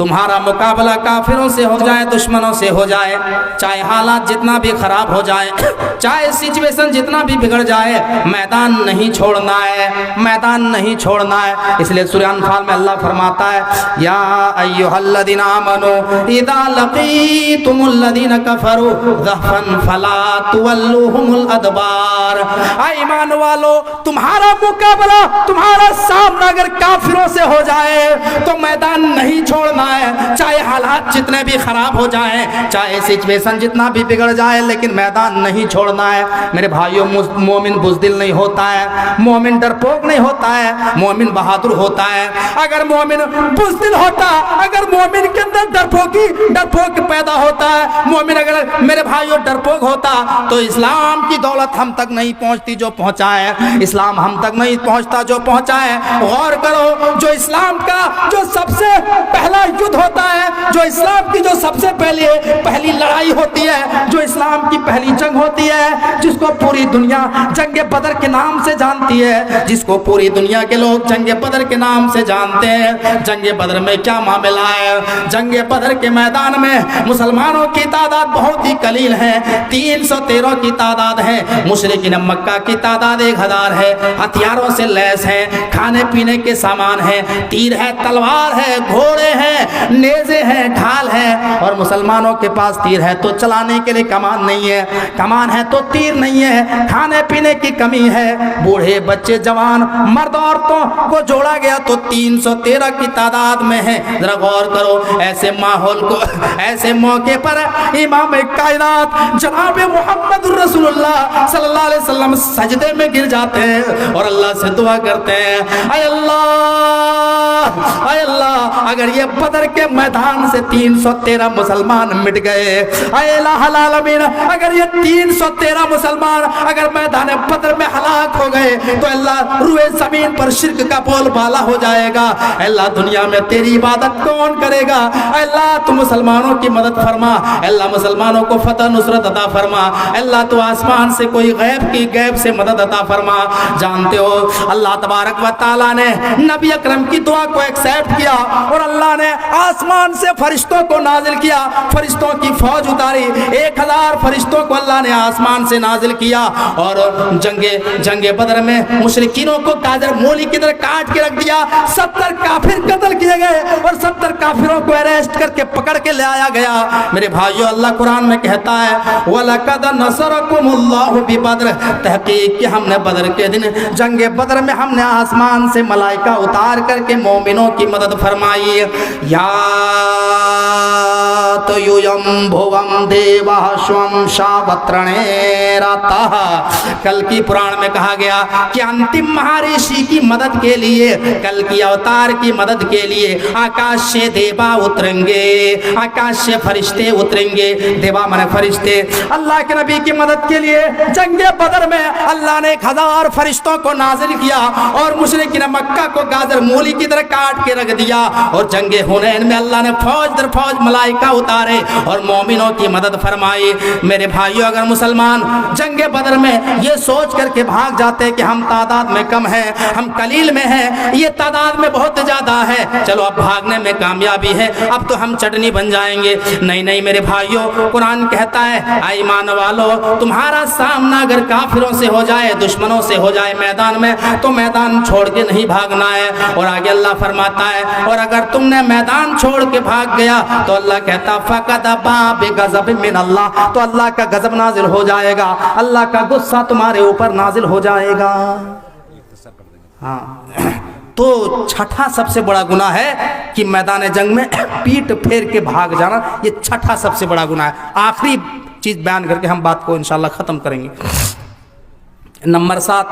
तुम्हारा मुकाबला काफिरों से हो जाए, दुश्मनों से हो जाए, चाहे हालात जितना भी खराब हो जाए, चाहे सिचुएशन जितना भी बिगड़ जाए, मैदान नहीं छोड़ना है, मैदान नहीं छोड़ना है। इसलिए सूरह अनफाल में अल्लाह फरमाता है, या अय्युहल्लज़ीना आमनू इज़ा लक़ीतुमुल्लज़ीना कफ़रू ज़हफ़न फला तुवल्लूहुमुल अदबार। ऐ ईमान वालो, तुम्हारा मुकाबला, तुम्हारा सामना अगर काफिरों से हो जाए तो मैदान नहीं छोड़ना है, चाहे हालात जितने भी खराब हो जाएं, चाहे सिचुएशन जितना भी बिगड़ जाए, लेकिन मैदान नहीं छोड़ना है। मेरे भाइयों, मोमिन बुज़दिल नहीं होता है, मोमिन डरपोक नहीं होता है, मोमिन बहादुर होता है। अगर मोमिन बुज़दिल होता, अगर मोमिन के अंदर डरपोक पैदा होता है, मोमिन अगर मेरे भाइयों डरपोक होता तो इस्लाम की दौलत हम तक नहीं पहुंचती जो पहुंचा है, इस्लाम हम तक नहीं पहुंचता जो पहुंचा है। गौर करो, जो इस्लाम का जो सबसे पहला युद्ध होता है, जो इस्लाम की जो सबसे पहली लड़ाई होती है, जो इस्लाम की पहली जंग होती है, जिसको पूरी दुनिया जंगे बदर के नाम से जानती है, जिसको पूरी दुनिया के लोग जंगे बदर के नाम से जानते हैं। जंगे बदर में क्या मामला है? जंगे बदर के मैदान में मुसलमानों की तादाद बहुत ही कलील है, 313 की तादाद है। मुशरिकीन मक्का की तादाद 1000 है। हथियारों से लैस है, खाने पीने के सामान है, तीर है, तलवार है, घोड़े हैं, नेज़े हैं, ढाल है। और मुसलमानों के पास तीर है तो चलाने के लिए कमान नहीं है, कमान है तो तीर नहीं है, खाने पीने की कमी है। बूढ़े बच्चे जवान मर्द औरतों को जोड़ा गया तो 313 की तादाद में है। जरा गौर करो, ऐसे माहौल को, ऐसे मौके पर इमाम कायनात जनाब मोहम्मद रसूलुल्लाह सल्लल्लाहु अलैहि वसल्लम सजदे में गिर जाते हैं और अल्लाह से दुआ करते हैं, ऐ अल्लाह, अगर ये बदर के मैदान से 313 मुसलमान मिट गए, ऐ इलाहुल आलमीन, अगर ये 313 मुसलमान अगर मैदान बदर में हलाक हो गए तो अल्लाह रूए जमीन पर शिर्क का बोलबाला हो जाएगा। अल्लाह दुनिया में तेरी इबादत कौन करेगा? अल्लाह तू मुसलमानों की मदद फरमा, अल्लाह मुसलमानों को फतह नुसरत अता फरमा, अल्लाह तू आसमान से कोई गैब से मदद अता फरमा। जानते हो, अल्लाह तबारक व तआला ने नबी अकरम की दुआ को एक्सेप्ट किया और अल्लाह ने आसमान से फरिश्तों को नाजिल किया, फरिश्तों की फौज उतारी, 1000 फरिश्तों को अल्लाह ने आसमान से नाजिल किया और जंगे बदर में मुशरिकीनों को गाजर मूली की तरह काट के रख दिया। 70 काफिर कत्ल किए गए और 70 काफिरों को अरेस्ट करके पकड़ के ले आया गया। मेरे भाइयों, अल्लाह कुरान में कहता है, वलक़द नसरकुमुल्लाहु बिबद्र, तहकीक कि हमने बदर के दिन जंगे बदर में हमने आसमान से मलाइका उतार करके मोमिनों की मदद फरमाई। या तो युयम भुवम देवाश्वम शावत्रणेरतः, कल की पुराण में कहा गया कि अंतिम महर्षि की मदद के लिए, कल की अवतार की मदद के लिए आकाश से देवा उतरेंगे, आकाश से फरिश्ते उतरेंगे। देवा माने फरिश्ते। अल्लाह के नबी की मदद के लिए जंगे बदर में अल्लाह ने 1000 फरिश्तों को नाजिल किया और मुशरिकीन मक्का को गाजर मूली की तरह काट के रख दिया। और जंगे हुनैन में अल्लाह ने फौज दर फौज मलाइका उतारे और मोमिनों की मदद फरमाई। मेरे भाइयों, अगर मुसलमान जंगे बदर में ये सोच करके भाग जाते कि हम तादाद में कम हैं, हम कलील में हैं, ये तादाद में बहुत ज्यादा है, चलो अब भागने में कामयाबी है, अब तो हम चटनी बन जाएंगे। नहीं नहीं मेरे भाइयों, कुरान कहता है, ऐ ईमान वालों, तुम्हारा सामना अगर काफिरों से हो जाए, दुश्मनों से हो जाए मैदान में, तो मैदान छोड़ के नहीं भागना है। और आगे अल्लाह फरमाता है, और अगर तुमने मैदान छोड़ के भाग गया तो अल्लाह कहता फ़क़द बाअ बिग़ज़ब मिन अल्लाह, तो अल्लाह का गजब नाजिल हो जाएगा, अल्लाह का गुस्सा तुम्हारे ऊपर नाजिल हो जाएगा। हाँ, तो छठा सबसे बड़ा गुनाह है कि मैदान जंग में पीठ फेर के भाग जाना, ये छठा सबसे बड़ा गुनाह है। आखिरी चीज बयान करके हम बात को इंशाल्लाह खत्म करेंगे। नंबर 7,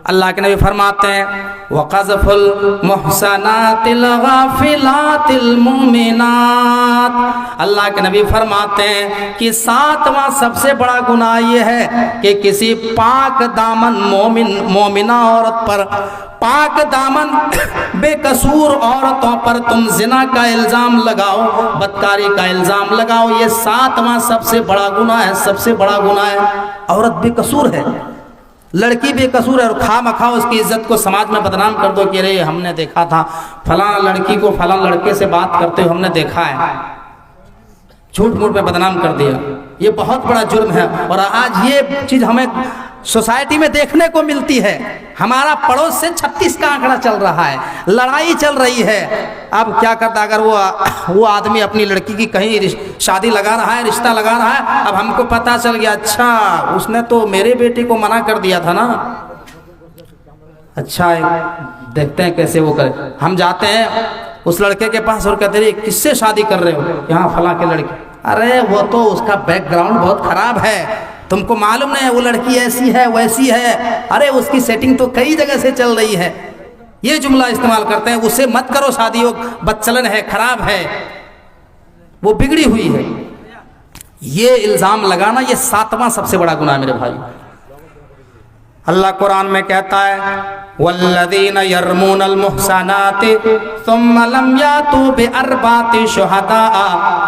अल्लाह के नबी फरमाते हैं, वक़ज़फ़ुल मुहसनातिल गाफ़िलातिल मुमिनात, अल्लाह के नबी फरमाते हैं कि 7वां सबसे बड़ा गुनाह ये है कि किसी पाक दामन मोमिना औरत पर, पाक दामन बेकसूर औरतों पर तुम जिना का इल्ज़ाम लगाओ, बदकारी का इल्ज़ाम लगाओ। ये 7वां सबसे बड़ा गुनाह है, सबसे बड़ा गुनाह है। औरत बेकसूर है, लड़की बेकसूर है और खा मखा उसकी इज्जत को समाज में बदनाम कर दो कि अरे हमने देखा था फलां लड़की को फलां लड़के से बात करते हुए हमने देखा है, झूठ मूठ में बदनाम कर दिया। ये बहुत बड़ा जुर्म है और आज ये चीज़ हमें सोसाइटी में देखने को मिलती है। हमारा पड़ोस से 36 का आंकड़ा चल रहा है, लड़ाई चल रही है। अब क्या करता, अगर वो आदमी अपनी लड़की की कहीं शादी लगा रहा है, रिश्ता लगा रहा है, अब हमको पता चल गया अच्छा उसने तो मेरे बेटे को मना कर दिया था ना, अच्छा देखते हैं कैसे वो करे। हम जाते हैं उस लड़के के पास और कहते हैं किससे शादी कर रहे हो, यहाँ फलां के लड़के। अरे वो तो उसका बैकग्राउंड बहुत खराब है, तुमको मालूम नहीं है वो लड़की ऐसी है वैसी है, अरे उसकी सेटिंग तो कई जगह से चल रही है। ये जुमला इस्तेमाल करते हैं, उससे मत करो शादी, वो बदचलन है, खराब है, वो बिगड़ी हुई है। ये इल्जाम लगाना ये 7वां सबसे बड़ा गुनाह मेरे भाई। अल्लाह कुरान में कहता है वल्लज़ीना यरमूनल मुहसनाति सुम्मा लम यातू बिअरबाति शुहदाअ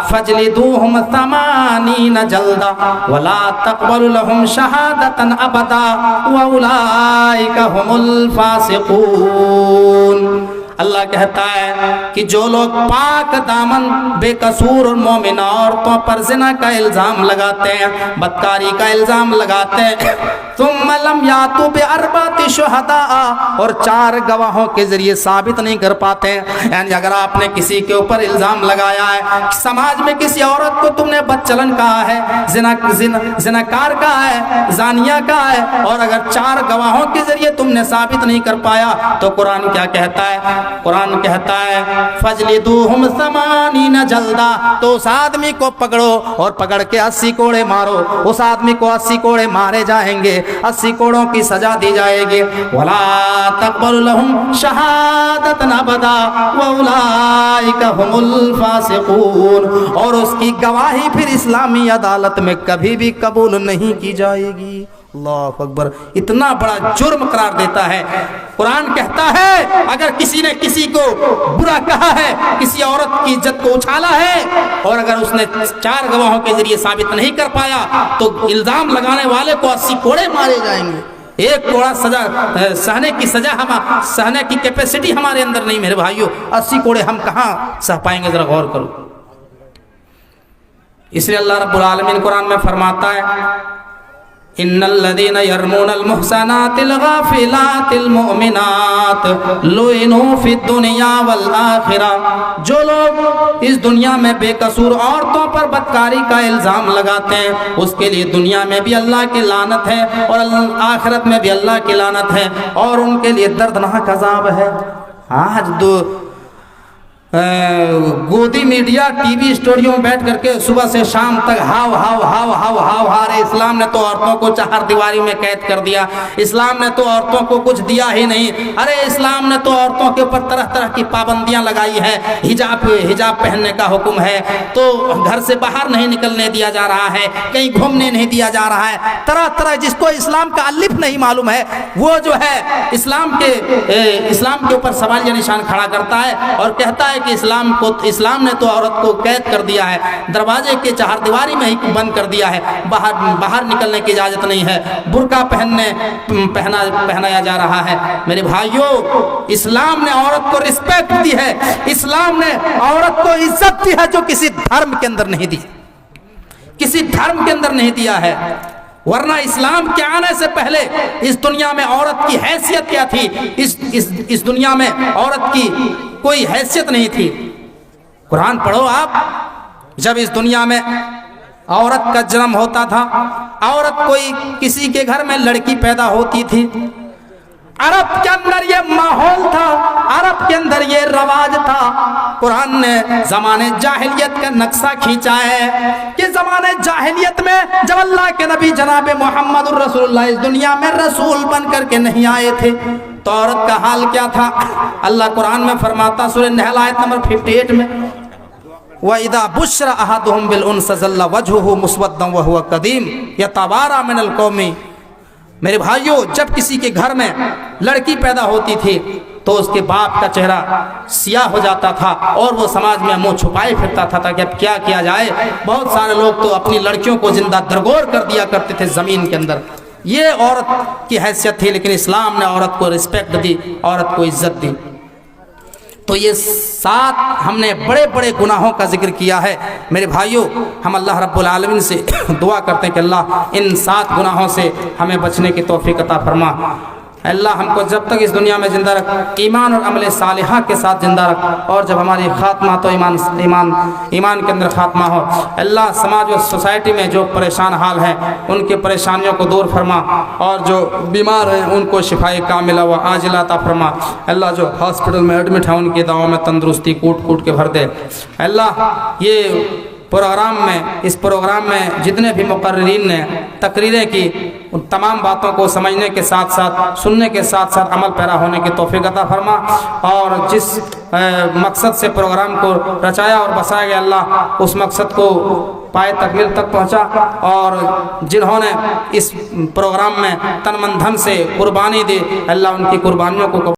फजलिदूहुम 80 जल्दा वला तक़बलू लहुम शहादतन अबदा व उलाइका हुमुल फासिकून। अल्लाह कहता है कि जो लोग पाक दामन बेकसूर और मोमिना औरतों पर जिना का इल्ज़ाम लगाते हैं, बदकारी का इल्ज़ाम लगाते हैं, सुम्मा लम यातू बिअरबाति शुहदा, और 4 गवाहों के जरिए साबित नहीं कर पाते हैं। यानी अगर आपने किसी के ऊपर इल्ज़ाम लगाया है, समाज में किसी औरत को तुमने बदचलन कहा है, जिनाकार कहा है, जानिया कहा है, और अगर 4 गवाहों के जरिए तुमने साबित नहीं कर पाया तो कुरान क्या कहता है? कुरान कहता है फजलिदूहुम 80 जल्दा, तो उस आदमी को पकड़ो और पकड़ के 80 कोड़े मारो। उस आदमी को 80 कोड़े मारे जाएंगे, 80 कोड़ों की सजा दी जाएगी। वला तक़बलू लहुम शहादतन अबदा व उलाइका हुमुल फासिकून, और उसकी गवाही फिर इस्लामी अदालत में कभी भी कबूल नहीं की जाएगी। अल्लाह अकबर, इतना बड़ा जुर्म करार देता है। कुरान कहता है अगर किसी ने किसी को बुरा कहा है, किसी औरत की इज्जत को उछाला है, और अगर उसने 4 गवाहों के जरिए साबित नहीं कर पाया तो इल्जाम लगाने वाले को 80 कोड़े मारे जाएंगे। 1 कोड़ा सजा सहने की सजा सहने की कैपेसिटी हमारे अंदर नहीं मेरे भाइयों। 80 कोड़े हम कहाँ सह पाएंगे, जरा गौर करो। इसलिए अल्लाह रब्बुल आलमीन कुरान में फरमाता है इन्नल्लज़ीना यरमूनल मुहसनातिल गाफिलातिल मुमिनात लुइनू फिद दुनिया वल आखिरा, जो लोग इस दुनिया में बेकसूर औरतों पर बदकारी का इल्ज़ाम लगाते हैं उसके लिए दुनिया में भी अल्लाह की लानत है और आखिरत में भी अल्लाह की लानत है, और उनके लिए दर्दनाक अज़ाब है। आज गोदी मीडिया टीवी स्टूडियो में बैठ करके सुबह से शाम तक हाव हाव हाव हाव हाव हाव रे इस्लाम ने तो औरतों को 4 दीवारी में कैद कर दिया, इस्लाम ने तो औरतों को कुछ दिया ही नहीं, अरे इस्लाम ने तो औरतों के ऊपर तरह तरह की पाबंदियां लगाई है, हिजाब पहनने का हुक्म है, तो घर से बाहर नहीं निकलने दिया जा रहा है, कहीं घूमने नहीं दिया जा रहा है, तरह तरह जिसको इस्लाम का अलिफ नहीं मालूम है वो जो है इस्लाम के ऊपर सवालिया निशान खड़ा करता है और कहता है कि इस्लाम ने तो औरत को कैद कर दिया है, दरवाजे के 4 दीवारी में ही बंद कर दिया है, बाहर निकलने की इजाजत नहीं है, बुर्का पहनाया जा रहा है। मेरे भाइयों, इस्लाम ने औरत को रिस्पेक्ट दी है, इस्लाम ने औरत को इज्जत दी है जो किसी धर्म के अंदर नहीं दी, किसी धर्म के अंदर नहीं दिया है। वरना इस्लाम के आने से पहले इस दुनिया में औरत की हैसियत क्या थी? इस दुनिया में औरत की कोई हैसियत नहीं थी। कुरान पढ़ो आप, जब इस दुनिया में औरत का जन्म होता था, औरत कोई किसी के घर में लड़की पैदा होती थी, अरब के अंदर ये माहौल था, अरब के अंदर ये रवाज था। कुरान ने जमाने जाहिलियत का नक्शा खींचा है कि जमाने जाहिलियत में जब अल्लाह के नबी जनाब मोहम्मद रसूलुल्लाह इस दुनिया में रसूल बन करके नहीं आए थे तो औरत का हाल क्या था? अल्लाह कुरान में फरमाता, सूरह नहल आयत नंबर 58 में, वइदा बुश्रा अहदुहुम बिल उन्सा ज़ल्ला वजहुहु मुस्वद्दन व हुवा कदीम यतवारा मिनल कौमी। मेरे भाइयों, जब किसी के घर में लड़की पैदा होती थी तो उसके बाप का चेहरा सियाह हो जाता था और वो समाज में मुंह छुपाए फिरता था ताकि अब क्या किया जाए। बहुत सारे लोग तो अपनी लड़कियों को जिंदा दरगोर कर दिया करते थे जमीन के अंदर। یہ عورت کی حیثیت تھی، لیکن اسلام نے عورت کو رسپیکٹ دی، عورت کو عزت دی۔ تو یہ 7 ہم نے بڑے بڑے گناہوں کا ذکر کیا ہے۔ میرے بھائیوں، ہم اللہ رب العالمین سے دعا کرتے ہیں کہ اللہ ان 7 گناہوں سے ہمیں بچنے کی توفیق عطا فرما۔ اللہ ہم کو جب تک اس دنیا میں زندہ رکھ، ایمان اور عمل صالحہ کے ساتھ زندہ رکھ، اور جب ہماری خاتمہ تو ایمان کے اندر خاتمہ ہو۔ اللہ سماج و سوسائٹی میں جو پریشان حال ہیں ان کی پریشانیوں کو دور فرما، اور جو بیمار ہیں ان کو شفائے کاملہ و عاجلہ عطا فرما۔ اللہ جو ہاسپٹل میں ایڈمٹ ہیں ان کی دعاؤں میں تندرستی کوٹ کے بھر دے۔ اللہ یہ اس پروگرام میں جتنے بھی مقررین نے تقریریں کی، ان تمام باتوں کو سمجھنے کے ساتھ ساتھ، سننے کے ساتھ ساتھ عمل پیرا ہونے کی توفیق عطا فرما، اور جس مقصد سے پروگرام کو رچایا اور بسایا گیا اللہ اس مقصد کو پائے تکمیل تک پہنچا، اور جنہوں نے اس پروگرام میں تن من دھن سے قربانی دی اللہ ان کی قربانیوں کو